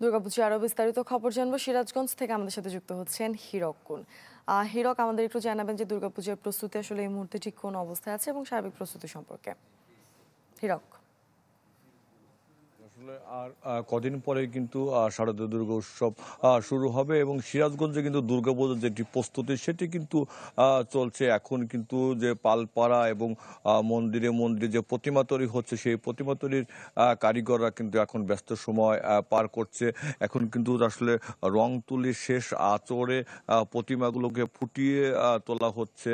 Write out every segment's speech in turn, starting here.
দুর্গাপূজার আরো বিস্তারিত খবর জানবো। সিরাজগঞ্জ থেকে আমাদের সাথে যুক্ত হচ্ছেন হীরক কুন। হীরক, আমাদের একটু জানাবেন যে দুর্গাপূজার প্রস্তুতি আসলে এই মুহূর্তে ঠিক কোন অবস্থায় আছে এবং সার্বিক প্রস্তুতি সম্পর্কে। হীরক, আসলে আর কদিন পরে কিন্তু শারদীয় দুর্গা উৎসব শুরু হবে এবং সিরাজগঞ্জে কিন্তু দুর্গাপুজোর যেটি প্রস্তুতি সেটি কিন্তু চলছে। এখন কিন্তু যে পালপাড়া এবং মন্দিরে মন্দিরে যে প্রতিমা তৈরি হচ্ছে সেই প্রতিমা তৈরির কারিগররা কিন্তু এখন ব্যস্ত সময় পার করছে। এখন কিন্তু আসলে রং তুলির শেষ আঁচড়ে প্রতিমাগুলোকে ফুটিয়ে তোলা হচ্ছে।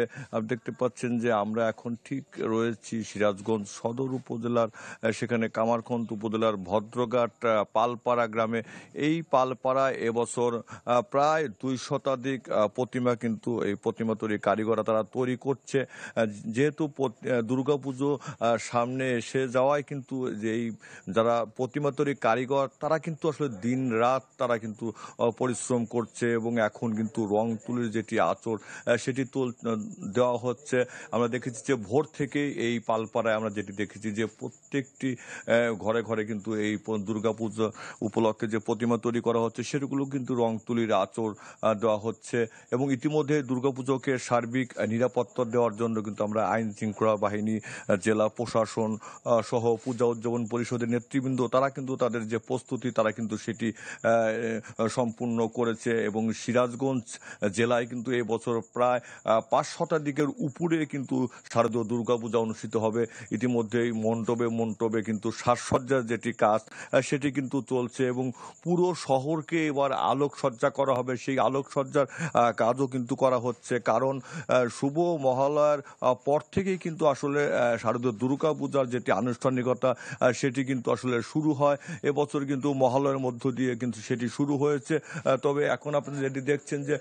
দেখতে পাচ্ছেন যে আমরা এখন ঠিক রয়েছি সিরাজগঞ্জ সদর উপজেলার, সেখানে কামারখন্দ উপজেলার ভদ্রঘাট পালপাড়া গ্রামে। এই পালপাড়া এবছর প্রায় 2 শতাধিক প্রতিমা কিন্তু এই প্রতিমা তৈরি কারিগররা তারা তৈরি করছে। যেহেতু দুর্গাপুজো সামনে এসে যাওয়ায় কিন্তু যে এই যারা প্রতিমা তৈরি কারিগর তারা কিন্তু আসলে দিন রাত তারা কিন্তু পরিশ্রম করছে এবং এখন কিন্তু রং তুলির যেটি আঁচড় সেটি দেওয়া হচ্ছে। আমরা দেখেছি যে ভোর থেকেই এই পালপাড়ায় আমরা যেটি দেখেছি যে প্রত্যেকটি ঘরে ঘরে কিন্তু এই দুর্গাপূজা উপলক্ষে যে প্রতিমা তৈরি করা হচ্ছে সেগুলো কিন্তু রং তুলির আঁচড় দেওয়া হচ্ছে। এবং ইতিমধ্যে দুর্গাপুজোকে সার্বিক নিরাপত্তা দেওয়ার জন্য কিন্তু আমরা আইন শৃঙ্খলা বাহিনী, জেলা প্রশাসন সহ পূজা উদযাপন পরিষদের নেতৃবৃন্দ তারা কিন্তু তাদের যে প্রস্তুতি তারা কিন্তু সেটি সম্পূর্ণ করেছে। এবং সিরাজগঞ্জ জেলায় কিন্তু এবছর প্রায় 5 শতাধিকের উপরে কিন্তু শারদীয় দুর্গাপূজা অনুষ্ঠিত হবে। ইতিমধ্যেই মণ্ডপে মণ্ডপে কিন্তু সাজসজ্জার যেটি কাজ সেটি কিন্তু চলছে এবং পুরো শহরকে এবার আলোকসজ্জা করা হবে। সেই আলোকসজ্জার কাজও কিন্তু করা হচ্ছে, কারণ শুভ মহালয়ার পর থেকেই কিন্তু আসলে শারদীয় দুর্গাপূজার যেটি আনুষ্ঠানিকতা সেটি কিন্তু আসলে শুরু হয়। এবছর কিন্তু মহালয়ার মধ্য দিয়ে কিন্তু সেটি শুরু হয়েছে। তবে এখন আপনারা যেটি দেখছেন যে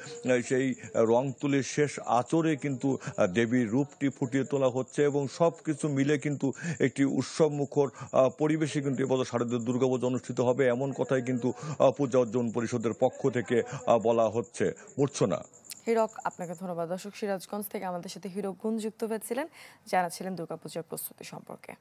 সেই রং তুলির শেষ আঁচড়ে কিন্তু দেবীর রূপটি ফুটিয়ে তোলা হচ্ছে এবং সব কিছু মিলে কিন্তু একটি উৎসব মুখর পরিবেশে কিন্তু এবছর শারদীয় দুর্গাপূজা অনুষ্ঠিত হবে, এমন কথাই কিন্তু পূজা উদযাপন পরিষদের পক্ষ থেকে বলা হচ্ছে। মূর্ছনা। হীরক, আপনাকে ধন্যবাদ। দর্শক, সিরাজগঞ্জ থেকে আমাদের সাথে হীরক কুন যুক্ত হয়েছিলেন, জানাচ্ছিলেন দুর্গাপূজার প্রস্তুতি সম্পর্কে।